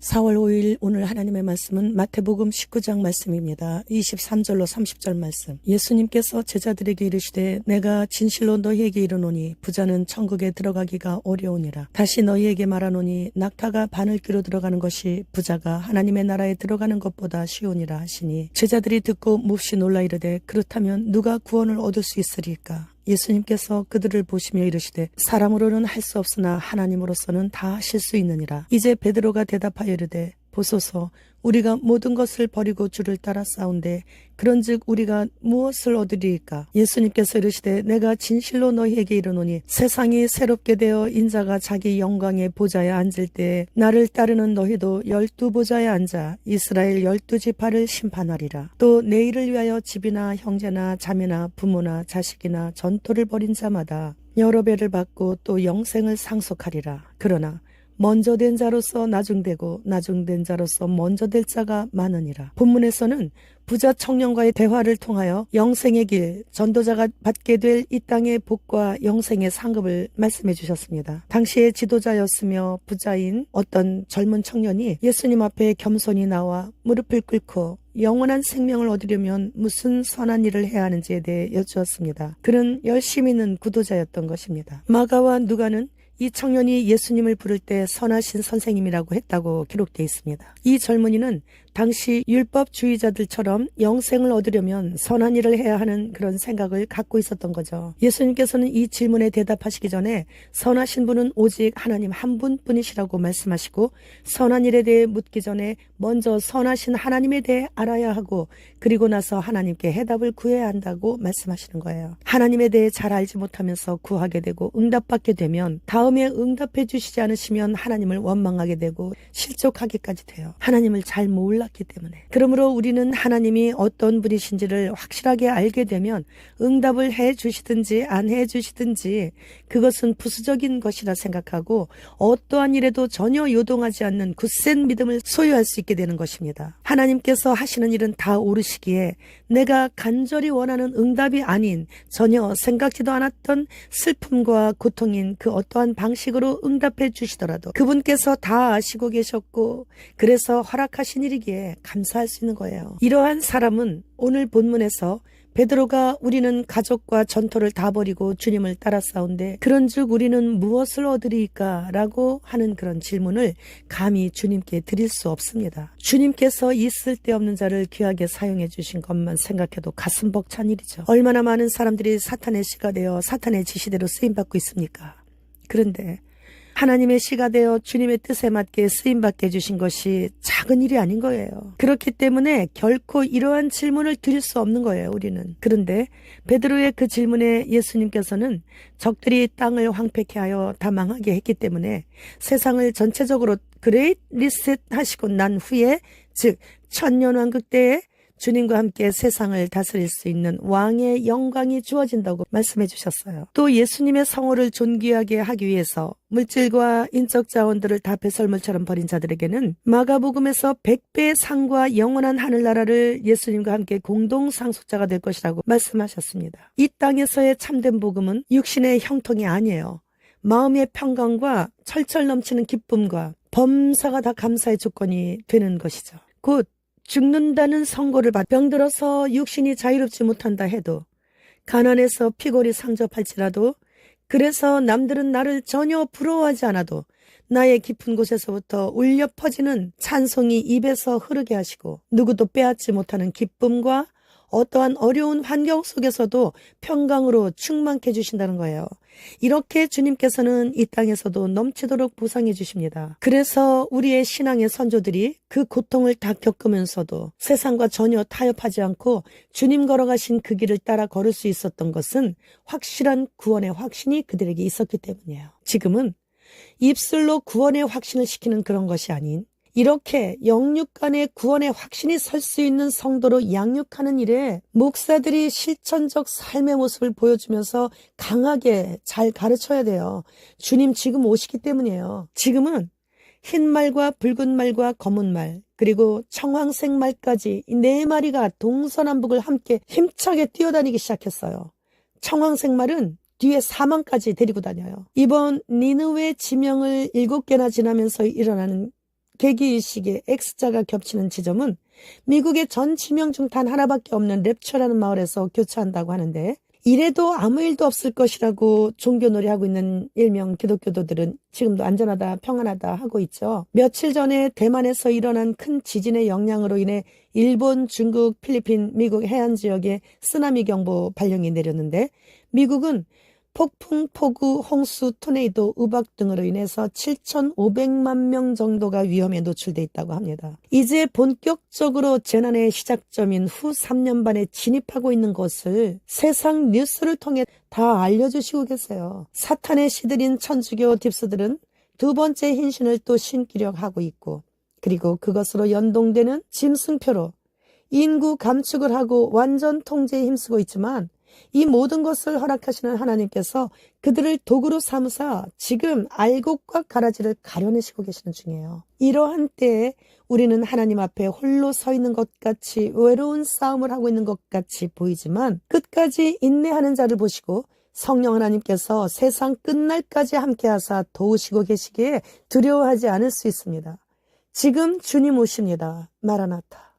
4월 5일 오늘 하나님의 말씀은 마태복음 19장 말씀입니다. 23절로 30절 말씀. 예수님께서 제자들에게 이르시되 내가 진실로 너희에게 이르노니 부자는 천국에 들어가기가 어려우니라. 다시 너희에게 말하노니 낙타가 바늘귀로 들어가는 것이 부자가 하나님의 나라에 들어가는 것보다 쉬우니라 하시니 제자들이 듣고 몹시 놀라 이르되 그렇다면 누가 구원을 얻을 수 있으리까? 예수님께서 그들을 보시며 이르시되 사람으로는 할 수 없으나 하나님으로서는 다 하실 수 있느니라. 이제 베드로가 대답하여 이르되 보소서 우리가 모든 것을 버리고 주를 따라 싸운데 그런즉 우리가 무엇을 얻으리이까? 예수님께서 이르시되 내가 진실로 너희에게 이르노니 세상이 새롭게 되어 인자가 자기 영광의 보좌에 앉을 때에 나를 따르는 너희도 12보좌에 앉아 이스라엘 12지파를 심판하리라. 또 내일을 위하여 집이나 형제나 자매나 부모나 자식이나 전토를 벌인 자마다 여러 배를 받고 또 영생을 상속하리라. 그러나 먼저 된 자로서 나중되고 나중된 자로서 먼저 될 자가 많으니라. 본문에서는 부자 청년과의 대화를 통하여 영생의 길, 전도자가 받게 될 이 땅의 복과 영생의 상급을 말씀해 주셨습니다. 당시의 지도자였으며 부자인 어떤 젊은 청년이 예수님 앞에 겸손히 나와 무릎을 꿇고 영원한 생명을 얻으려면 무슨 선한 일을 해야 하는지에 대해 여쭈었습니다. 그는 열심히 있는 구도자였던 것입니다. 마가와 누가는 이 청년이 예수님을 부를 때 선하신 선생님이라고 했다고 기록되어 있습니다. 이 젊은이는 당시 율법주의자들처럼 영생을 얻으려면 선한 일을 해야 하는 그런 생각을 갖고 있었던 거죠. 예수님께서는 이 질문에 대답하시기 전에 선하신 분은 오직 하나님 한 분뿐이시라고 말씀하시고 선한 일에 대해 묻기 전에 먼저 선하신 하나님에 대해 알아야 하고 그리고 나서 하나님께 해답을 구해야 한다고 말씀하시는 거예요. 하나님에 대해 잘 알지 못하면서 구하게 되고 응답받게 되면 다음에 응답해 주시지 않으시면 하나님을 원망하게 되고 실족하기까지 돼요. 하나님을 잘 몰랐기 때문에. 그러므로 우리는 하나님이 어떤 분이신지를 확실하게 알게 되면 응답을 해 주시든지 안 해 주시든지 그것은 부수적인 것이라 생각하고 어떠한 일에도 전혀 요동하지 않는 굳센 믿음을 소유할 수 있게 되는 것입니다. 하나님께서 하시는 일은 다 옳으시기에 내가 간절히 원하는 응답이 아닌 전혀 생각지도 않았던 슬픔과 고통인 그 어떠한 방식으로 응답해 주시더라도 그분께서 다 아시고 계셨고 그래서 허락하신 일이기에 감사할 수 있는 거예요. 이러한 사람은 오늘 본문에서 베드로가 우리는 가족과 전토를 다 버리고 주님을 따라 싸운데 그런즉 우리는 무엇을 얻으리까? 라고 하는 그런 질문을 감히 주님께 드릴 수 없습니다. 주님께서 이 쓸데없는 자를 귀하게 사용해 주신 것만 생각해도 가슴 벅찬 일이죠. 얼마나 많은 사람들이 사탄의 씨가 되어 사탄의 지시대로 쓰임받고 있습니까? 그런데 하나님의 씨가 되어 주님의 뜻에 맞게 쓰임받게 해주신 것이 작은 일이 아닌 거예요. 그렇기 때문에 결코 이러한 질문을 드릴 수 없는 거예요, 우리는. 그런데 베드로의 그 질문에 예수님께서는 적들이 땅을 황폐케 하여 다 망하게 했기 때문에 세상을 전체적으로 그레이트 리셋 하시고 난 후에 즉 천년왕국 때에 주님과 함께 세상을 다스릴 수 있는 왕의 영광이 주어진다고 말씀해 주셨어요. 또 예수님의 성호를 존귀하게 하기 위해서 물질과 인적 자원들을 다 배설물처럼 버린 자들에게는 마가복음에서 100배의 상과 영원한 하늘나라를 예수님과 함께 공동 상속자가 될 것이라고 말씀하셨습니다. 이 땅에서의 참된 복음은 육신의 형통이 아니에요. 마음의 평강과 철철 넘치는 기쁨과 범사가 다 감사의 조건이 되는 것이죠. 곧 죽는다는 선고를 받 병들어서 육신이 자유롭지 못한다 해도 가난해서 피골이 상접할지라도 그래서 남들은 나를 전혀 부러워하지 않아도 나의 깊은 곳에서부터 울려 퍼지는 찬송이 입에서 흐르게 하시고 누구도 빼앗지 못하는 기쁨과 어떠한 어려운 환경 속에서도 평강으로 충만케 해주신다는 거예요. 이렇게 주님께서는 이 땅에서도 넘치도록 보상해 주십니다. 그래서 우리의 신앙의 선조들이 그 고통을 다 겪으면서도 세상과 전혀 타협하지 않고 주님 걸어가신 그 길을 따라 걸을 수 있었던 것은 확실한 구원의 확신이 그들에게 있었기 때문이에요. 지금은 입술로 구원의 확신을 시키는 그런 것이 아닌 이렇게 영육 간의 구원의 확신이 설 수 있는 성도로 양육하는 일에 목사들이 실천적 삶의 모습을 보여주면서 강하게 잘 가르쳐야 돼요. 주님 지금 오시기 때문이에요. 지금은 흰 말과 붉은 말과 검은 말 그리고 청황색 말까지 이 네 마리가 동서남북을 함께 힘차게 뛰어다니기 시작했어요. 청황색 말은 뒤에 사망까지 데리고 다녀요. 이번 니느웨 지명을 7개나 지나면서 일어나는 계기의식에 X자가 겹치는 지점은 미국의 전 지명 중 단 하나밖에 없는 랩처라는 마을에서 교차한다고 하는데, 이래도 아무 일도 없을 것이라고 종교놀이하고 있는 일명 기독교도들은 지금도 안전하다, 평안하다 하고 있죠. 며칠 전에 대만에서 일어난 큰 지진의 영향으로 인해 일본, 중국, 필리핀, 미국 해안 지역에 쓰나미 경보 발령이 내렸는데, 미국은 폭풍, 폭우, 홍수, 토네이도, 우박 등으로 인해서 7,500만 명 정도가 위험에 노출돼 있다고 합니다. 이제 본격적으로 재난의 시작점인 후 3년 반에 진입하고 있는 것을 세상 뉴스를 통해 다 알려주시고 계세요. 사탄의 시들인 천주교 딥스들은 두 번째 흰신을 또 신기려 하고 있고, 그리고 그것으로 연동되는 짐승표로 인구 감축을 하고 완전 통제에 힘쓰고 있지만, 이 모든 것을 허락하시는 하나님께서 그들을 도구로 삼으사 지금 알곡과 가라지를 가려내시고 계시는 중이에요. 이러한 때에 우리는 하나님 앞에 홀로 서 있는 것 같이 외로운 싸움을 하고 있는 것 같이 보이지만, 끝까지 인내하는 자를 보시고 성령 하나님께서 세상 끝날까지 함께하사 도우시고 계시기에 두려워하지 않을 수 있습니다. 지금 주님 오십니다. 마라나타.